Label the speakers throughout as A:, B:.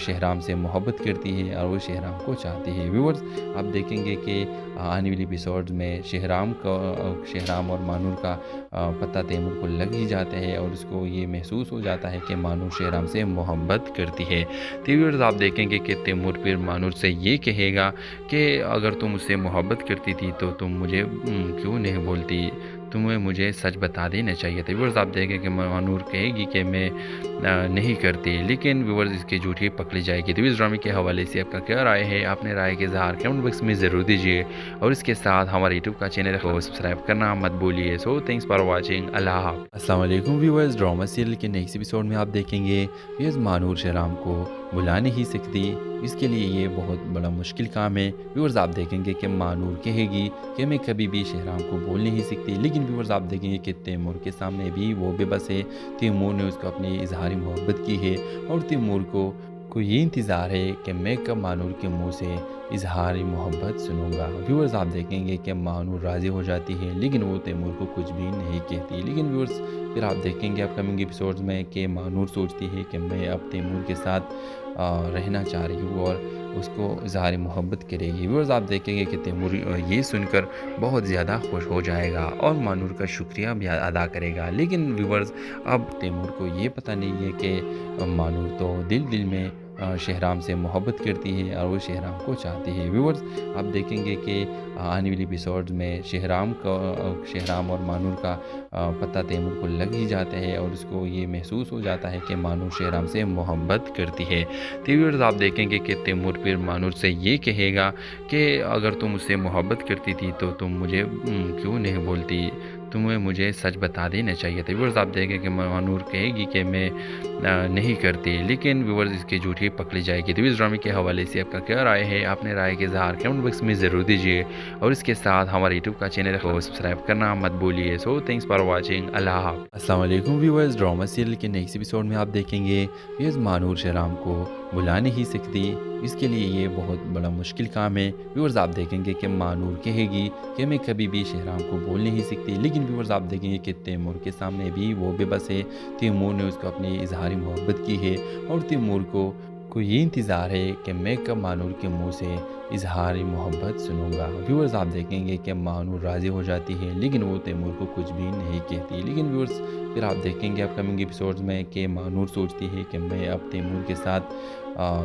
A: شہرام سے محبت کرتی ہے اور وہ شہرام کو چاہتی ہے۔ ویورز آپ دیکھیں گے کہ آنے والی ایپیسوڈز میں شہرام اور مانور کا پتہ تیمور کو لگ ہی جاتا ہے اور اس کو یہ محسوس ہو جاتا ہے کہ مانور شہرام سے محبت کرتی ہے۔ تو ویورز آپ دیکھیں گے کہ تیمور پھر مانور سے یہ کہے گا کہ اگر تم اس سے محبت کرتی تھی تو تم مجھے کیوں نہیں بولتی، تمہیں مجھے سچ بتا دینا چاہیے تھا۔ ویورز آپ دیکھیں کہ مانور کہے گی کہ میں نہیں کرتی، لیکن ویورز اس کی جھوٹی پکڑی جائے گی۔ تو اس ڈرامے کے حوالے سے آپ کا کیا رائے ہے؟ اپنے رائے کے اظہار کمنٹ باکس میں ضرور دیجیے اور اس کے ساتھ ہمارے یوٹیوب کا چینل کو سبسکرائب کرنا مت بھولیے۔ سو تھینکس فار واچنگ، اللہ حافظ۔ السلام علیکم ویورز، ڈرامہ سیریل کے نیکسٹ ایپیسوڈ میں آپ دیکھیں گے ویورز مانور شہرام کو بلا نہیں سکتی، اس کے لیے یہ بہت بڑا مشکل کام ہے۔ ویورز آپ دیکھیں گے کہ مانور کہے گی کہ میں کبھی بھی شہرام کو بول نہیں سکتی، لیکن ویورز آپ دیکھیں گے کہ تیمور کے سامنے بھی وہ بے بس ہے۔ تیمور نے اس کو اپنی اظہار محبت کی ہے اور تیمور کو یہ انتظار ہے کہ میں کب مانور کے منہ سے اظہار محبت سنوں گا۔ ویورز آپ دیکھیں گے کہ مانور راضی ہو جاتی ہے، لیکن وہ تیمور کو کچھ بھی نہیں کہتی۔ لیکن ویورز پھر آپ دیکھیں گے اپ کمنگ ایپیسوڈز میں کہ مانور سوچتی ہے کہ میں اب تیمور کے ساتھ رہنا چاہ رہی ہوں اور اس کو اظہار محبت کرے گی۔ ویورز آپ دیکھیں گے کہ تیمور یہ سن کر بہت زیادہ خوش ہو جائے گا اور مانور کا شکریہ بھی ادا کرے گا۔ لیکن ویورز اب تیمور کو یہ پتہ نہیں ہے کہ مانور تو دل میں شہرام سے محبت کرتی ہے اور وہ شہرام کو چاہتی ہے۔ ویورز آپ دیکھیں گے کہ آنے والی ایپیسوڈز میں شہرام اور مانور کا پتہ تیمور کو لگ ہی جاتا ہے اور اس کو یہ محسوس ہو جاتا ہے کہ مانور شہرام سے محبت کرتی ہے۔ تو ویورز آپ دیکھیں گے کہ تیمور پھر مانور سے یہ کہے گا کہ اگر تم اس سے محبت کرتی تھی تو تم مجھے کیوں نہیں بولتی، تمہیں مجھے سچ بتا دینا چاہیے تھا۔ ویورز آپ دیکھیں کہ مانور کہے گی کہ میں نہیں کرتی، لیکن ویورز اس کی جھوٹی پکڑی جائے گی۔ تو اس ڈرامے کے حوالے سے آپ کا کیا رائے ہے؟ اپنے رائے کے اظہار کمنٹ باکس میں ضرور دیجیے اور اس کے ساتھ ہمارے یوٹیوب کا چینل کو سبسکرائب کرنا مت بھولیے۔ سو تھینکس فار واچنگ، اللہ حافظ۔ السلام علیکم ویورز، ڈرامہ سیریل کے نیکسٹ ایپیسوڈ میں آپ دیکھیں گے ویورز مانور شہرام کو بلا نہیں سکتی، اس کے لیے یہ بہت بڑا مشکل کام ہے۔ ویورز آپ دیکھیں گے کہ مانور کہے گی کہ میں کبھی بھی شہرام کو بول نہیں سکتی، لیکن ویورز آپ دیکھیں گے کہ تیمور کے سامنے بھی وہ بے بس ہے۔ تیمور نے اس کو اپنی اظہار محبت کی ہے اور تیمور کو یہ انتظار ہے کہ میں کب مانور کے منہ سے اظہار محبت سنوں گا۔ ویورز آپ دیکھیں گے کہ مانور راضی ہو جاتی ہے، لیکن وہ تیمور کو کچھ بھی نہیں کہتی۔ لیکن ویورز پھر آپ دیکھیں گے اپ کمنگ ایپیسوڈز میں کہ مانور سوچتی ہے کہ میں اب تیمور کے ساتھ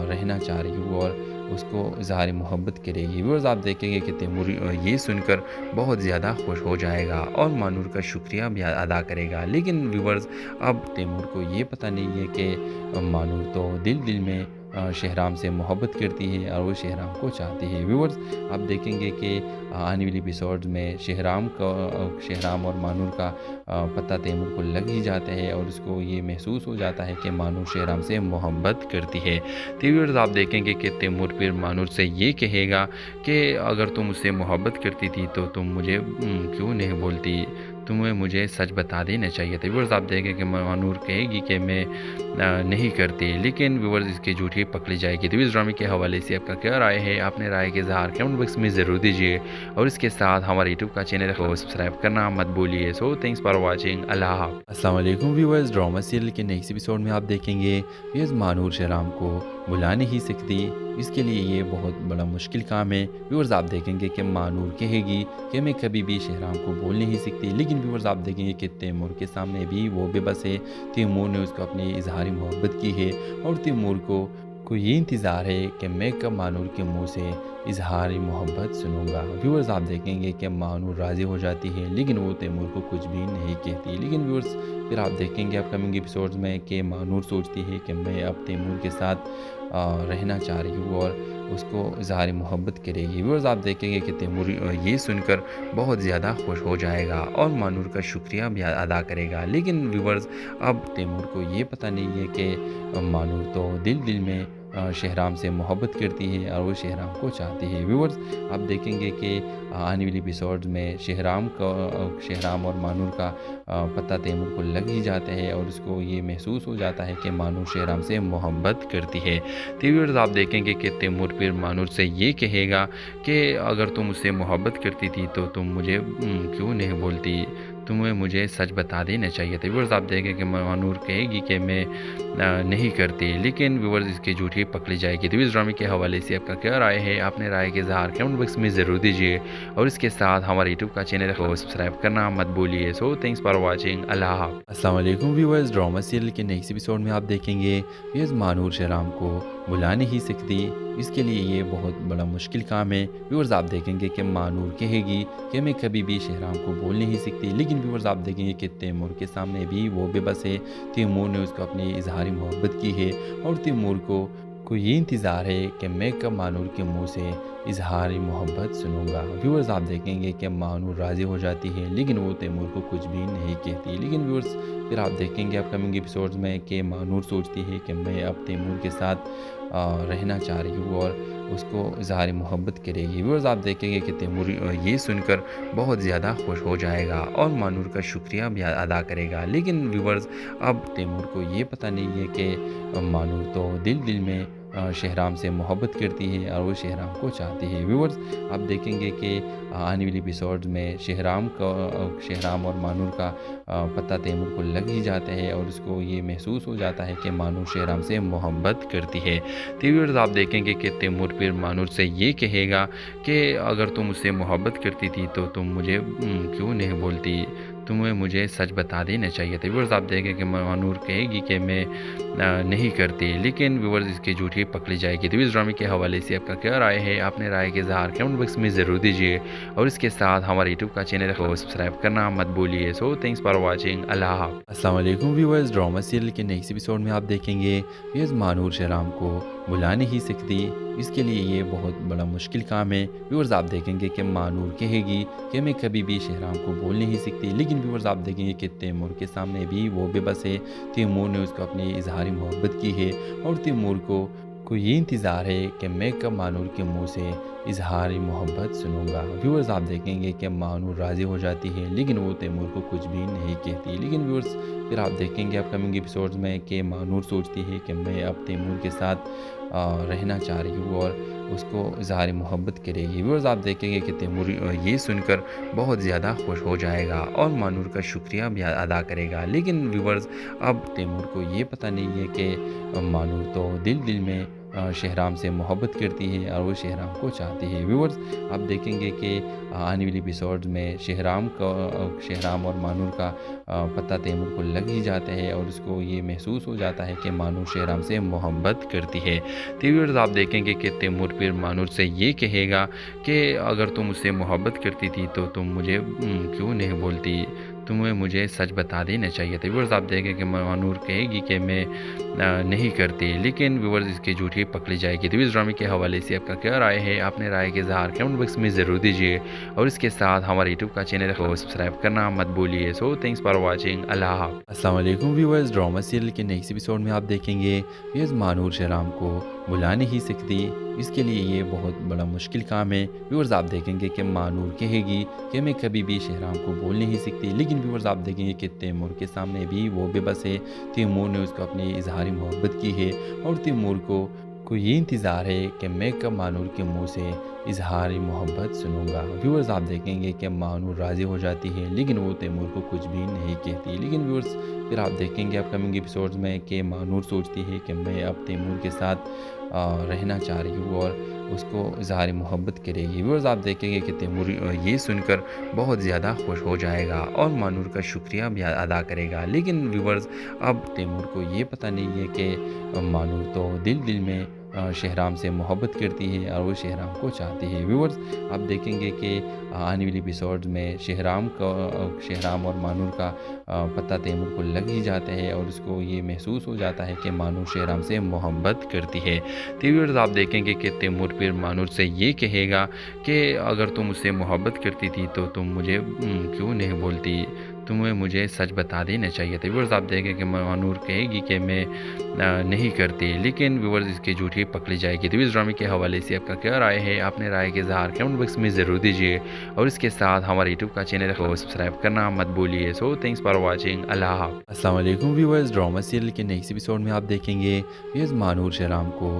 A: رہنا چاہ رہی ہوں اور اس کو اظہار محبت کرے گی۔ ویورز آپ دیکھیں گے کہ تیمور یہ سن کر بہت زیادہ خوش ہو جائے گا اور مانور کا شکریہ بھی ادا کرے گا۔ لیکن ویورز اب تیمور کو یہ پتہ نہیں ہے کہ مانور تو دل میں شہرام سے محبت کرتی ہے اور وہ شہرام کو چاہتی ہے۔ ویورز آپ دیکھیں گے کہ آنے والی ایپیسوڈز میں شہرام اور مانور کا پتہ تیمور کو لگ ہی جاتا ہے اور اس کو یہ محسوس ہو جاتا ہے کہ مانور شہرام سے محبت کرتی ہے۔ تو ویورز آپ دیکھیں گے کہ تیمور پھر مانور سے یہ کہے گا کہ اگر تم اس سے محبت کرتی تھی تو تم مجھے کیوں نہیں بولتی، تمہیں مجھے سچ بتا دینا چاہیے تھا۔ ویورز آپ دیکھیں کہ مانور کہے گی کہ میں نہیں کرتی، لیکن ویورز اس کی جھوٹی پکڑی جائے گی۔ تو اس ڈرامے کے حوالے سے آپ کا کیا رائے ہے؟ اپنے رائے کے اظہار کمنٹ باکس میں ضرور دیجیے اور اس کے ساتھ ہمارے یوٹیوب کا چینل کو سبسکرائب کرنا مت بھولیے۔ سو تھینکس فار واچنگ، اللہ حافظ۔ السلام علیکم ویورز، ڈرامہ سیریل کے نیکسٹ ایپیسوڈ میں آپ دیکھیں گے ویورز مانور شہرام کو بلا نہیں سکتی، اس کے لیے یہ بہت بڑا مشکل کام ہے۔ ویورز آپ دیکھیں گے کہ مانور کہے گی کہ میں کبھی بھی شہرام کو بول نہیں سکتی، لیکن ویورز آپ دیکھیں گے کہ تیمور کے سامنے بھی وہ بے بس ہے۔ تیمور نے اس کو اپنی اظہار محبت کی ہے اور تیمور کو یہ انتظار ہے کہ میں کب مانور کے منہ سے اظہار محبت سنوں گا۔ ویورز آپ دیکھیں گے کہ مانور راضی ہو جاتی ہے، لیکن وہ تیمور کو کچھ بھی نہیں کہتی۔ لیکن ویورز پھر آپ دیکھیں گے اپ کمنگ ایپیسوڈز میں کہ مانور سوچتی ہے کہ میں اب تیمور کے ساتھ رہنا چاہ رہی ہوں اور اس کو اظہار محبت کرے گی۔ ویورز آپ دیکھیں گے کہ تیمور یہ سن کر بہت زیادہ خوش ہو جائے گا اور مانور کا شکریہ بھی ادا کرے گا۔ لیکن ویورز اب تیمور کو یہ پتہ نہیں ہے کہ مانور تو دل میں شہرام سے محبت کرتی ہے اور وہ شہرام کو چاہتی ہے۔ ویورز آپ دیکھیں گے کہ آنے والی ایپیسوڈز میں شہرام اور مانور کا پتہ تیمور کو لگ ہی جاتا ہے اور اس کو یہ محسوس ہو جاتا ہے کہ مانور شہرام سے محبت کرتی ہے۔ تو ویورز آپ دیکھیں گے کہ تیمور پھر مانور سے یہ کہے گا کہ اگر تم اس سے محبت کرتی تھی تو تم مجھے کیوں نہیں بولتی، تمہیں مجھے سچ بتا دینا چاہیے تھا۔ ویورز آپ دیکھیں کہ مانور کہے گی کہ میں نہیں کرتی، لیکن ویورز اس کی جھوٹی پکڑی جائے گی۔ تو اس ڈرامے کے حوالے سے آپ کا کیا رائے ہے؟ اپنے رائے کے اظہار کمنٹ باکس میں ضرور دیجیے اور اس کے ساتھ ہمارے یوٹیوب کا چینل کو سبسکرائب کرنا مت بھولیے۔ سو تھینکس فار واچنگ، اللہ حافظ۔ السلام علیکم ویورز، ڈرامہ سیریل کے نیکسٹ ایپیسوڈ میں آپ دیکھیں گے ویورز مانور شہرام کو بلا نہیں سکتی، اس کے لیے یہ بہت بڑا مشکل کام ہے۔ ویورز آپ دیکھیں گے کہ مانور کہے گی کہ میں کبھی بھی شہرام کو بول نہیں سکتی، لیکن ویورز آپ دیکھیں گے کہ تیمور کے سامنے بھی وہ بے بس ہے۔ تیمور نے اس کو اپنی اظہار محبت کی ہے اور تیمور کو یہ انتظار ہے کہ میں کب مانور کے منہ سے اظہار محبت سنوں گا۔ ویورز آپ دیکھیں گے کہ مانور راضی ہو جاتی ہے، لیکن وہ تیمور کو کچھ بھی نہیں کہتی۔ لیکن ویورز پھر آپ دیکھیں گے اپ کمنگ ایپیسوڈز میں کہ مانور سوچتی ہے کہ میں اب تیمور کے ساتھ رہنا چاہ رہی ہوں اور اس کو اظہار محبت کرے گی۔ ویورز آپ دیکھیں گے کہ تیمور یہ سن کر بہت زیادہ خوش ہو جائے گا اور مانور کا شکریہ بھی ادا کرے گا۔ لیکن ویورز اب تیمور کو یہ پتہ نہیں ہے کہ مانور تو دل میں شہرام سے محبت کرتی ہے اور وہ شہرام کو چاہتی ہے۔ ویورز آپ دیکھیں گے کہ آنے والی ایپیسوڈ میں شہرام اور مانور کا پتہ تیمور کو لگ ہی جاتا ہے اور اس کو یہ محسوس ہو جاتا ہے کہ مانور شہرام سے محبت کرتی ہے۔ تو ویورز آپ دیکھیں گے کہ تیمور پھر مانور سے یہ کہے گا کہ اگر تم اس سے محبت کرتی تھی تو تم مجھے کیوں نہیں بولتی، تمہیں مجھے سچ بتا دینا چاہیے تھا۔ ویورز آپ دیکھیں کہ مانور کہے گی کہ میں نہیں کرتی، لیکن ویورز اس کی جھوٹی پکڑی جائے گی۔ تو اس ڈرامے کے حوالے سے آپ کا کیا رائے ہے؟ اپنے رائے کے اظہار کمنٹ باکس میں ضرور دیجیے اور اس کے ساتھ ہمارے یوٹیوب کا چینل کو سبسکرائب کرنا مت بھولیے۔ سو تھینکس فار واچنگ، اللہ حافظ۔ السلام علیکم ویورز، ڈرامہ سیریل کے نیکسٹ ایپیسوڈ میں آپ دیکھیں گے ویورز مانور شہرام کو بلا نہیں سکتی، اس کے لیے یہ بہت بڑا مشکل کام ہے۔ ویورز آپ دیکھیں گے کہ مانور کہے گی کہ میں کبھی بھی شہرام کو بول نہیں سکتی، لیکن ویورز آپ دیکھیں گے کہ تیمور کے سامنے بھی وہ بے بس ہے۔ تیمور نے اس کو اپنی اظہار محبت کی ہے اور تیمور کو یہ انتظار ہے کہ میں کب مانور کے منہ سے اظہار محبت سنوں گا۔ ویورز آپ دیکھیں گے کہ مانور راضی ہو جاتی ہے، لیکن وہ تیمور کو کچھ بھی نہیں کہتی۔ لیکن ویورز پھر آپ دیکھیں گے اپ کمنگ ایپیسوڈز میں کہ مانور سوچتی ہے کہ میں اب تیمور کے ساتھ رہنا چاہ رہی ہوں اور اس کو اظہار محبت کرے گی۔ ویورز آپ دیکھیں گے کہ تیمور یہ سن کر بہت زیادہ خوش ہو جائے گا اور مانور کا شکریہ بھی ادا کرے گا۔ لیکن ویورز اب تیمور کو یہ پتہ نہیں ہے کہ مانور تو دل میں شہرام سے محبت کرتی ہے اور وہ شہرام کو چاہتی ہے۔ ویورز آپ دیکھیں گے کہ آنے والی ایپیسوڈ میں شہرام اور مانور کا پتہ تیمور کو لگ ہی جاتا ہے اور اس کو یہ محسوس ہو جاتا ہے کہ مانور شہرام سے محبت کرتی ہے۔ تو ویورز آپ دیکھیں گے کہ تیمور پھر مانور سے یہ کہے گا کہ اگر تم اس سے محبت کرتی تھی تو تم مجھے کیوں نہیں بولتی، تمہیں مجھے سچ بتا دینا چاہیے تھا۔ ویورز آپ دیکھیں کہ مانور کہے گی کہ میں نہیں کرتی، لیکن ویورز اس کی جھوٹی پکڑی جائے گی۔ تو اس ڈرامے کے حوالے سے آپ کا کیا رائے ہے؟ اپنے رائے کے اظہار کمنٹ باکس میں ضرور دیجیے اور اس کے ساتھ ہمارے یوٹیوب کا چینل کو سبسکرائب کرنا مت بھولیے۔ سو تھینکس فار واچنگ، اللہ حافظ۔ السلام علیکم ویورز، ڈرامہ سیریل کے نیکسٹ ایپیسوڈ میں آپ دیکھیں گے ویورز مانور شہرام کو بلا نہیں سکتی، اس کے لیے یہ بہت بڑا مشکل کام ہے۔ ویورز آپ دیکھیں گے کہ مانور کہے گی کہ میں کبھی بھی شہرام کو بول نہیں سکتی، لیکن ویورز آپ دیکھیں گے کہ تیمور کے سامنے بھی وہ بے بس ہے۔ تیمور نے اس کو اپنی اظہار محبت کی ہے اور تیمور کو یہ انتظار ہے کہ میں کب مانور کے منہ سے اظہار محبت سنوں گا۔ ویورز آپ دیکھیں گے کہ مانور راضی ہو جاتی ہے، لیکن وہ تیمور کو کچھ بھی نہیں کہتی۔ لیکن ویورز پھر آپ دیکھیں گے اپ کمنگ ایپیسوڈز میں کہ مانور سوچتی ہے کہ میں اب تیمور کے ساتھ رہنا چاہ رہی ہوں اور اس کو اظہار محبت کرے گی۔ ویورز آپ دیکھیں گے کہ تیمور یہ سن کر بہت زیادہ خوش ہو جائے گا اور مانور کا شکریہ بھی ادا کرے گا۔ لیکن ویورز اب تیمور کو یہ پتہ نہیں ہے کہ مانور تو دل میں شہرام سے محبت کرتی ہے اور وہ شہرام کو چاہتی ہے۔ ویورز آپ دیکھیں گے کہ آنے والی ایپیسوڈ میں شہرام اور مانور کا پتہ تیمور کو لگ ہی جاتا ہے اور اس کو یہ محسوس ہو جاتا ہے کہ مانور شہرام سے محبت کرتی ہے۔ تو ویورز آپ دیکھیں گے کہ تیمور پھر مانور سے یہ کہے گا کہ اگر تم اس سے محبت کرتی تھی تو تم مجھے کیوں نہیں بولتی، تمہیں مجھے سچ بتا دینا چاہیے تھا۔ ویورز آپ دیکھیں کہ مانور کہے گی کہ میں نہیں کرتی، لیکن ویورز اس کی جھوٹی پکڑی جائے گی۔ تو اس ڈرامے کے حوالے سے آپ کا کیا رائے ہے؟ اپنے رائے کے اظہار کمنٹ باکس میں ضرور دیجیے اور اس کے ساتھ ہمارے یوٹیوب کا چینل کو سبسکرائب کرنا مت بھولیے۔ سو تھینکس فار واچنگ، اللہ حافظ۔ السلام علیکم ویورز، ڈرامہ سیریل کے نیکسٹ ایپیسوڈ میں آپ دیکھیں گے ویورز مانور شہرام کو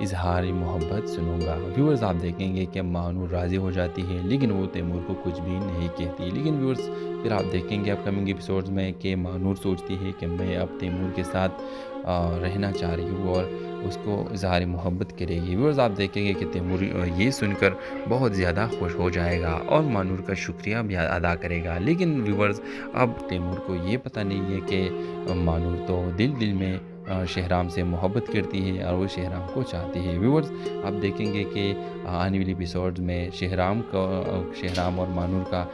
A: اظہار محبت سنوں گا۔ ویورز آپ دیکھیں گے کہ مانور راضی ہو جاتی ہے لیکن وہ تیمور کو کچھ بھی نہیں کہتی، لیکن ویورز پھر آپ دیکھیں گے اپ کمنگ ایپیسوڈز میں کہ مانور سوچتی ہے کہ میں اب تیمور کے ساتھ رہنا چاہ رہی ہوں اور اس کو اظہار محبت کرے گی۔ ویورز آپ دیکھیں گے کہ تیمور یہ سن کر بہت زیادہ خوش ہو جائے گا اور مانور کا شکریہ بھی ادا کرے گا، لیکن ویورز اب تیمور کو یہ پتہ نہیں ہے کہ مانور تو دل میں شہرام سے محبت کرتی ہے اور وہ شہرام کو چاہتی ہے۔ ویورز آپ دیکھیں گے کہ آنے والی ایپیسوڈز میں شہرام اور مانور کا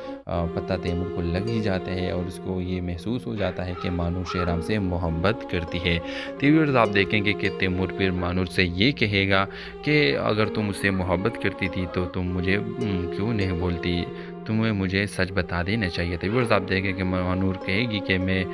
A: پتہ تیمور کو لگ ہی جاتا ہے اور اس کو یہ محسوس ہو جاتا ہے کہ مانور شہرام سے محبت کرتی ہے۔ تو ویورز آپ دیکھیں گے کہ تیمور پھر مانور سے یہ کہے گا کہ اگر تم مجھ سے محبت کرتی تھی تو تم مجھے کیوں نہیں بولتی، تمہیں مجھے سچ بتا دینا چاہیے تھا۔ ویورز آپ دیکھیں کہ مانور کہے گی کہ میں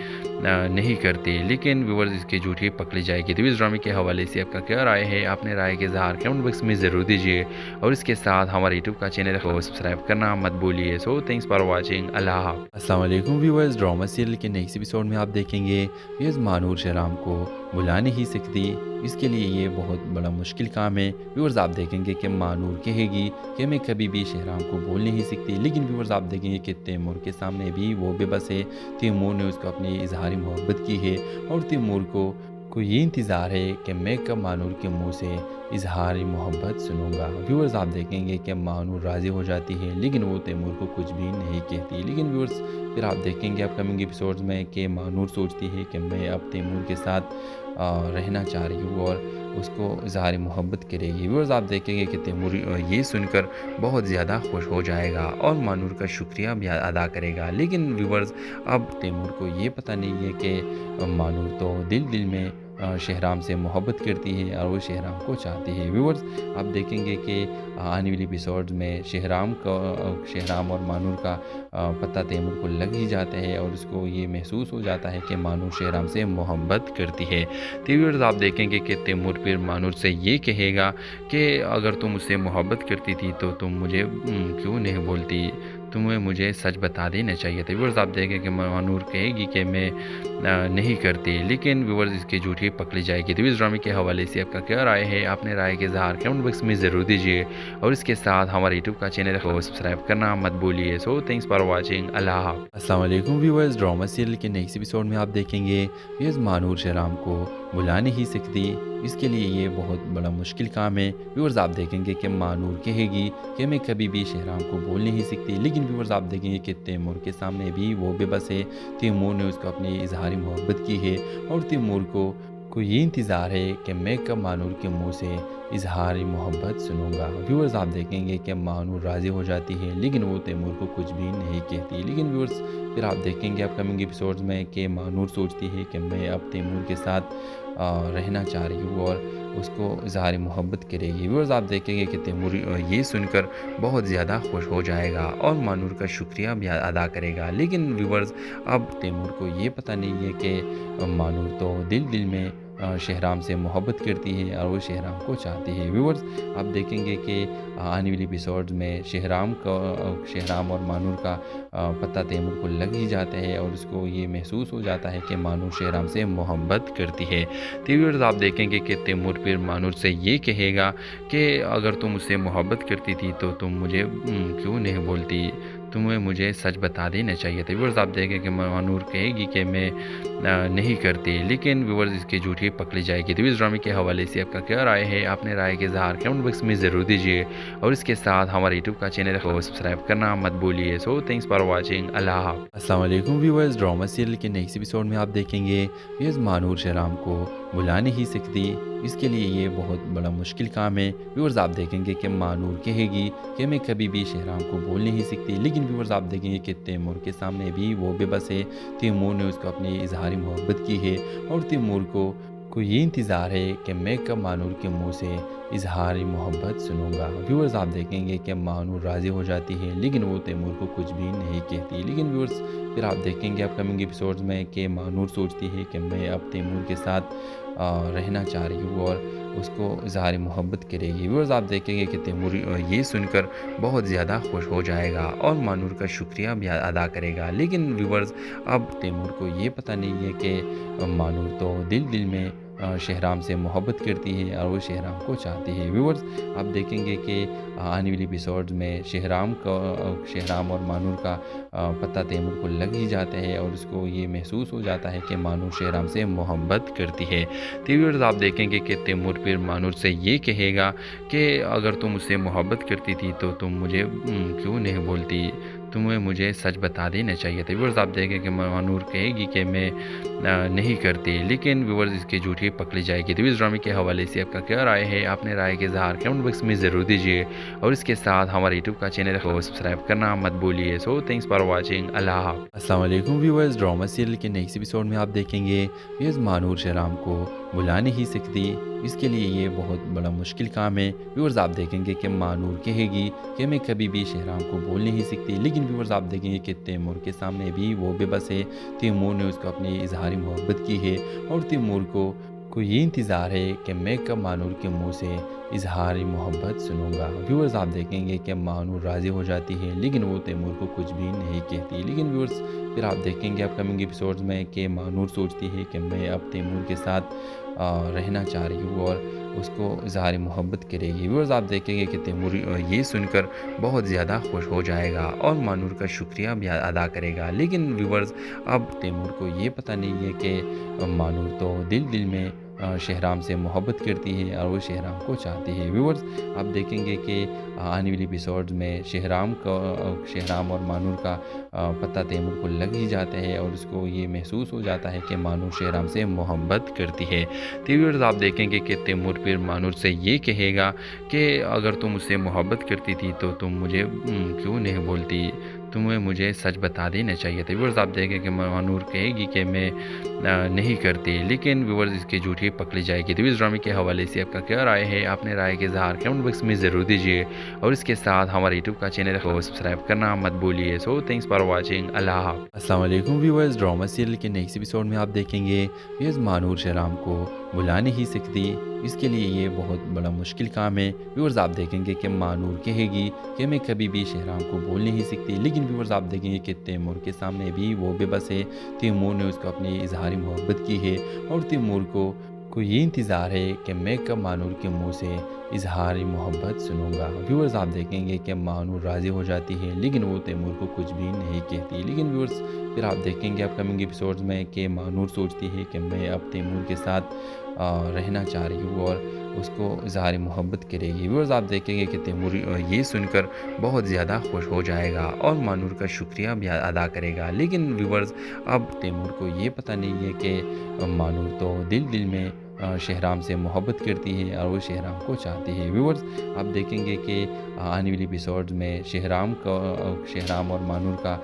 A: نہیں کرتی، لیکن ویورز اس کی جھوٹی پکڑی جائے گی۔ تو اس ڈرامے کے حوالے سے آپ کا کیا رائے ہے؟ اپنے رائے کے اظہار کمنٹ باکس میں ضرور دیجیے اور اس کے ساتھ ہمارے یوٹیوب کا چینل کو سبسکرائب کرنا مت بھولیے۔ سو تھینکس فار واچنگ، اللہ حافظ۔ السلام علیکم ویورز، ڈرامہ سیریل کے نیکسٹ ایپیسوڈ میں آپ دیکھیں گے ویورز مانور شہرام کو بلا نہیں سکتی، اس کے لیے یہ بہت بڑا مشکل کام ہے۔ ویورز آپ دیکھیں گے کہ مانور کہے گی کہ میں کبھی بھی شہرام کو بول نہیں سکتی، لیکن ویورز آپ دیکھیں گے کہ تیمور کے سامنے بھی وہ بے بس ہے۔ تیمور نے اس کو اپنی اظہار محبت کی ہے اور تیمور کو یہ انتظار ہے کہ میں کب مانور کے منہ سے اظہار محبت سنوں گا۔ ویورز آپ دیکھیں گے کہ مانور راضی ہو جاتی ہے لیکن وہ تیمور کو کچھ بھی نہیں کہتی، لیکن ویورز پھر آپ دیکھیں گے اپ کمنگ ایپیسوڈز میں کہ مانور سوچتی ہے کہ میں اب تیمور کے ساتھ رہنا چاہ رہی ہوں اور اس کو اظہار محبت کرے گی۔ ویورز آپ دیکھیں گے کہ تیمور یہ سن کر بہت زیادہ خوش ہو جائے گا اور مانور کا شکریہ بھی ادا کرے گا، لیکن ویورز اب تیمور کو یہ پتہ نہیں ہے کہ مانور تو دل میں شہرام سے محبت کرتی ہے اور وہ شہرام کو چاہتی ہے۔ ویورز آپ دیکھیں گے کہ آنے والی ایپیسوڈز میں شہرام اور مانور کا پتہ تیمور کو لگ ہی جاتا ہے اور اس کو یہ محسوس ہو جاتا ہے کہ مانور شہرام سے محبت کرتی ہے۔ تو ویورز آپ دیکھیں گے کہ تیمور پھر مانور سے یہ کہے گا کہ اگر تم مجھ سے محبت کرتی تھی تو تم مجھے کیوں نہیں بولتی، تمہیں مجھے سچ بتا دینا چاہیے تھا۔ ویورز آپ دیکھیں کہ مانور کہے گی کہ میں نہیں کرتی، لیکن ویورز اس کی جھوٹی پکڑی جائے گی۔ تو اس ڈرامے کے حوالے سے آپ کا کیا رائے ہے؟ اپنے رائے کے اظہار کمنٹ باکس میں ضرور دیجیے اور اس کے ساتھ ہمارے یوٹیوب کا چینل کو سبسکرائب کرنا مت بھولیے۔ سو تھینکس فار واچنگ، اللہ حافظ۔ السلام علیکم ویورز، ڈرامہ سیریل کے نیکسٹ ایپیسوڈ میں آپ دیکھیں گے ویورز مانور شہرام کو بلا نہیں سکتی، اس کے لیے یہ بہت بڑا مشکل کام ہے۔ ویورز آپ دیکھیں گے کہ مانور کہے گی کہ میں کبھی بھی شہرام کو بول نہیں سکتی، لیکن ویورز آپ دیکھیں گے کہ تیمور کے سامنے بھی وہ بے بس ہے۔ تیمور نے اس کو اپنی اظہار محبت کی ہے اور تیمور کو یہ انتظار ہے کہ میں کب مانور کے منہ سے اظہار محبت سنوں گا۔ ویورز آپ دیکھیں گے کہ مانور راضی ہو جاتی ہے لیکن وہ تیمور کو کچھ بھی نہیں کہتی، لیکن ویورز پھر آپ دیکھیں گے اپ کمنگ ایپیسوڈز میں کہ مانور سوچتی ہے کہ میں اب تیمور کے ساتھ رہنا چاہ رہی ہوں اور اس کو اظہار محبت کرے گی۔ ویورز آپ دیکھیں گے کہ تیمور یہ سن کر بہت زیادہ خوش ہو جائے گا اور مانور کا شکریہ بھی ادا کرے گا، لیکن ویورز اب تیمور کو یہ پتہ نہیں ہے کہ مانور تو دل میں شہرام سے محبت کرتی ہے اور وہ شہرام کو چاہتی ہے۔ ویورز آپ دیکھیں گے کہ آنے والی ایپیسوڈز میں شہرام اور مانور کا پتہ تیمور کو لگ ہی جاتا ہے اور اس کو یہ محسوس ہو جاتا ہے کہ مانور شہرام سے محبت کرتی ہے۔ تو ویورز آپ دیکھیں گے کہ تیمور پھر مانور سے یہ کہے گا کہ اگر تم مجھ سے محبت کرتی تھی تو تم مجھے کیوں نہیں بولتی، تمہیں مجھے سچ بتا دینا چاہیے تھا۔ ویورز آپ دیکھیں کہ مانور کہے گی کہ میں نہیں کرتی، لیکن ویورز اس کی جھوٹی پکڑی جائے گی۔ تو اس ڈرامے کے حوالے سے آپ کا کیا رائے ہے؟ اپنے رائے کے اظہار کمنٹ باکس میں ضرور دیجیے اور اس کے ساتھ ہمارے یوٹیوب کا چینل کو سبسکرائب کرنا مت بھولیے۔ سو تھینکس فار واچنگ، اللہ حافظ۔ السلام علیکم ویورز، ڈرامہ سیریل کے نیکسٹ ایپیسوڈ میں آپ دیکھیں گے ویورز مانور شہرام کو بلا نہیں سکتی، اس کے لیے یہ بہت بڑا مشکل کام ہے۔ ویورز آپ دیکھیں گے کہ مانور کہے گی کہ میں کبھی بھی شہرام کو بول نہیں سکتی، لیکن ویورز آپ دیکھیں گے کہ تیمور کے سامنے بھی وہ بے بس ہے۔ تیمور نے اس کو اپنی اظہار محبت کی ہے اور تیمور کو یہ انتظار ہے کہ میں کب مانور کے منہ سے اظہار محبت سنوں گا۔ ویورز آپ دیکھیں گے کہ مانور راضی ہو جاتی ہے لیکن وہ تیمور کو کچھ بھی نہیں کہتی، لیکن ویورز پھر آپ دیکھیں گے اپ کمنگ ایپیسوڈز میں کہ مانور سوچتی ہے کہ میں اب تیمور کے ساتھ رہنا چاہ رہی ہوں اور اس کو اظہار محبت کرے گی۔ ویورز آپ دیکھیں گے کہ تیمور یہ سن کر بہت زیادہ خوش ہو جائے گا اور مانور کا شکریہ بھی ادا کرے گا، لیکن ویورز اب تیمور کو یہ پتہ نہیں ہے کہ مانور تو دل میں شہرام سے محبت کرتی ہے اور وہ شہرام کو چاہتی ہے۔ ویورز آپ دیکھیں گے کہ آنے والی ایپیسوڈز میں شہرام اور مانور کا پتہ تیمور کو لگ ہی جاتا ہے اور اس کو یہ محسوس ہو جاتا ہے کہ مانور شہرام سے محبت کرتی ہے۔ تو ویورز آپ دیکھیں گے کہ تیمور پھر مانور سے یہ کہے گا کہ اگر تم مجھ سے محبت کرتی تھی تو تم مجھے کیوں نہیں بولتی، تمہیں مجھے سچ بتا دینا چاہیے تھا۔ ویورز آپ دیکھیں کہ مانور کہے گی کہ میں نہیں کرتی، لیکن ویورز اس کی جھوٹی پکڑی جائے گی۔ تو اس ڈرامے کے حوالے سے آپ کا کیا رائے ہے؟ اپنے رائے کے اظہار کمنٹ باکس میں ضرور دیجیے اور اس کے ساتھ ہمارے یوٹیوب کا چینل کو سبسکرائب کرنا مت بھولیے۔ سو تھینکس فار واچنگ، اللہ حافظ۔ السلام علیکم ویورز، ڈرامہ سیریل کے نیکسٹ ایپیسوڈ میں آپ دیکھیں گے ویورز مانور شہرام کو بلا نہیں سکتی، اس کے لیے یہ بہت بڑا مشکل کام ہے۔ ویورز آپ دیکھیں گے کہ مانور کہے گی کہ میں کبھی بھی شہرام کو بول نہیں سکتی، لیکن ویورز آپ دیکھیں گے کہ تیمور کے سامنے بھی وہ بے بس ہے۔ تیمور نے اس کو اپنی اظہار محبت کی ہے اور تیمور کو یہ انتظار ہے کہ میں کب مانور کے منہ سے اظہار محبت سنوں گا۔ ویورز آپ دیکھیں گے کہ مانور راضی ہو جاتی ہے، لیکن وہ تیمور کو کچھ بھی نہیں کہتی۔ لیکن ویورز پھر آپ دیکھیں گے اپ کمنگ ایپیسوڈز میں کہ مانور سوچتی ہے کہ میں اب تیمور کے ساتھ رہنا چاہ رہی ہوں اور اس کو اظہار محبت کرے گی۔ ویورز آپ دیکھیں گے کہ تیمور یہ سن کر بہت زیادہ خوش ہو جائے گا اور مانور کا شکریہ بھی ادا کرے گا۔ لیکن ویورز اب تیمور کو یہ پتہ نہیں ہے کہ مانور تو دل میں شہرام سے محبت کرتی ہے اور وہ شہرام کو چاہتی ہے۔ ویورز آپ دیکھیں گے کہ آنے والی ایپیسوڈز میں شہرام اور مانور کا پتہ تیمور کو لگ ہی جاتا ہے اور اس کو یہ محسوس ہو جاتا ہے کہ مانور شہرام سے محبت کرتی ہے۔ تو ویورز آپ دیکھیں گے کہ تیمور پھر مانور سے یہ کہے گا کہ اگر تم مجھ سے محبت کرتی تھی تو تم مجھے کیوں نہیں بولتی، تمہیں مجھے سچ بتا دینا چاہیے تھا۔ ویورز آپ دیکھیں کہ مانور کہے گی کہ میں نہیں کرتی، لیکن ویورز اس کی جھوٹی پکڑی جائے گی۔ تو اس ڈرامے کے حوالے سے آپ کا کیا رائے ہے؟ اپنے رائے کے اظہار کمنٹ باکس میں ضرور دیجیے اور اس کے ساتھ ہمارے یوٹیوب کا چینل کو سبسکرائب کرنا مت بھولیے۔ سو تھینکس فار واچنگ، اللہ حافظ۔ السلام علیکم ویورز، ڈرامہ سیریل کے نیکسٹ ایپیسوڈ میں آپ دیکھیں گے ویورز مانور شہرام کو بلا نہیں سکتی، اس کے لیے یہ بہت بڑا مشکل کام ہے۔ ویورز آپ دیکھیں گے کہ مانور کہے گی کہ میں کبھی بھی شہرام کو بول نہیں سکتی، لیکن ویورز آپ دیکھیں گے کہ تیمور کے سامنے بھی وہ بے بس ہے۔ تیمور نے اس کو اپنی اظہار محبت کی ہے اور تیمور کو یہ انتظار ہے کہ میں کب مانور کے منہ سے اظہار محبت سنوں گا۔ ویورز آپ دیکھیں گے کہ مانور راضی ہو جاتی ہے، لیکن وہ تیمور کو کچھ بھی نہیں کہتی۔ لیکن ویورز پھر آپ دیکھیں گے اپ کمنگ ایپیسوڈز میں کہ مانور سوچتی ہے کہ میں اب تیمور کے ساتھ رہنا چاہ رہی ہوں اور اس کو اظہار محبت کرے گی۔ ویورز آپ دیکھیں گے کہ تیمور یہ سن کر بہت زیادہ خوش ہو جائے گا اور مانور کا شکریہ بھی ادا کرے گا۔ لیکن ویورز اب تیمور کو یہ پتہ نہیں ہے کہ مانور تو دل میں شہرام سے محبت کرتی ہے اور وہ شہرام کو چاہتی ہے۔ ویورز آپ دیکھیں گے کہ آنے والی ایپیسوڈز میں شہرام اور مانور کا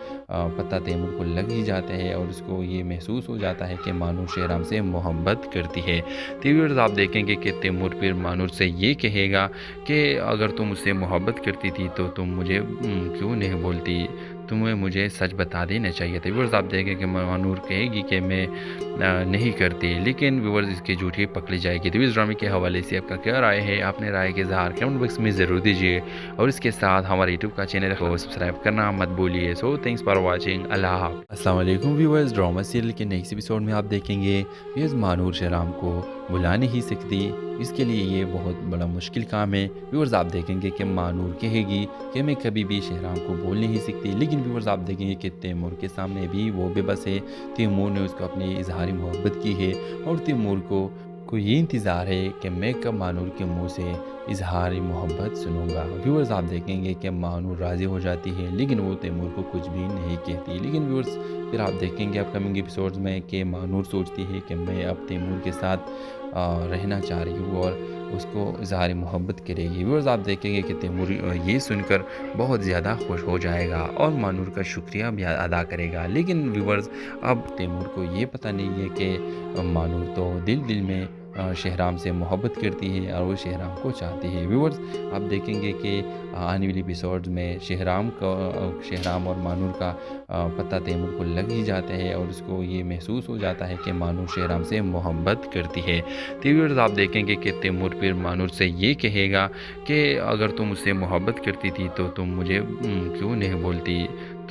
A: پتہ تیمور کو لگ ہی جاتا ہے اور اس کو یہ محسوس ہو جاتا ہے کہ مانور شہرام سے محبت کرتی ہے۔ تو ویورز آپ دیکھیں گے کہ تیمور پھر مانور سے یہ کہے گا کہ اگر تم مجھ سے محبت کرتی تھی تو تم مجھے کیوں نہیں بولتی، تمہیں مجھے سچ بتا دینا چاہیے تھا۔ ویورز آپ دیکھیں کہ مانور کہے گی کہ میں نہیں کرتی، لیکن ویورز اس کی جھوٹی پکڑی جائے گی۔ تو اس ڈرامے کے حوالے سے آپ کا کیا رائے ہے؟ اپنے رائے کے اظہار کمنٹ باکس میں ضرور دیجیے اور اس کے ساتھ ہمارے یوٹیوب کا چینل کو سبسکرائب کرنا مت بھولیے۔ سو تھینکس فار واچنگ، اللہ حافظ۔ السلام علیکم ویورز، ڈرامہ سیریل کے نیکسٹ ایپیسوڈ میں آپ دیکھیں گے ویورز مانور شہرام کو بلا نہیں سکتی، اس کے لیے یہ بہت بڑا مشکل کام ہے۔ ویورز آپ دیکھیں گے کہ مانور کہے گی کہ میں کبھی بھی شہرام کو بول نہیں سکتی، لیکن ویورز آپ دیکھیں گے کہ تیمور کے سامنے بھی وہ بے بس ہے۔ تیمور نے اس کو اپنی اظہار محبت کی ہے اور تیمور کو یہ انتظار ہے کہ میں کب مانور کے منہ سے اظہار محبت سنوں گا۔ ویورز آپ دیکھیں گے کہ مانور راضی ہو جاتی ہے، لیکن وہ تیمور کو کچھ بھی نہیں کہتی۔ لیکن ویورز پھر آپ دیکھیں گے اپ کمنگ ایپیسوڈز میں کہ مانور سوچتی ہے کہ میں اب تیمور کے ساتھ رہنا چاہ رہی ہوں اور اس کو اظہار محبت کرے گی۔ ویورز آپ دیکھیں گے کہ تیمور یہ سن کر بہت زیادہ خوش ہو جائے گا اور مانور کا شکریہ بھی ادا کرے گا۔ لیکن ویورز اب تیمور کو یہ پتہ نہیں ہے کہ مانور تو دل میں شہرام سے محبت کرتی ہے اور وہ شہرام کو چاہتی ہے۔ ویورز آپ دیکھیں گے کہ آنے والی ایپیسوڈز میں شہرام اور مانور کا پتہ تیمور کو لگ ہی جاتا ہے اور اس کو یہ محسوس ہو جاتا ہے کہ مانور شہرام سے محبت کرتی ہے۔ تو ویورز آپ دیکھیں گے کہ تیمور پھر مانور سے یہ کہے گا کہ اگر تم مجھ سے محبت کرتی تھی تو تم مجھے کیوں نہیں بولتی،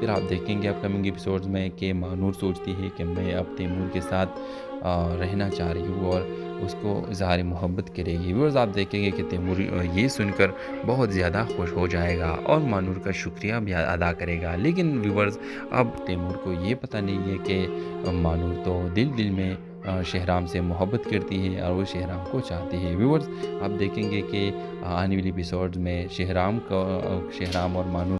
A: پھر آپ دیکھیں گے اپ کمنگ ایپیسوڈز میں کہ مانور سوچتی ہے کہ میں اب تیمور کے ساتھ رہنا چاہ رہی ہوں اور اس کو اظہار محبت کرے گی. ویورز آپ دیکھیں گے کہ تیمور یہ سن کر بہت زیادہ خوش ہو جائے گا اور مانور کا شکریہ بھی ادا کرے گا. لیکن ویورز اب تیمور کو یہ پتہ نہیں ہے کہ مانور تو دل میں شہرام سے محبت کرتی ہے اور وہ شہرام کو چاہتی ہے. ویورز آپ دیکھیں گے کہ آنے والی ایپیسوڈز میں شہرام اور مانور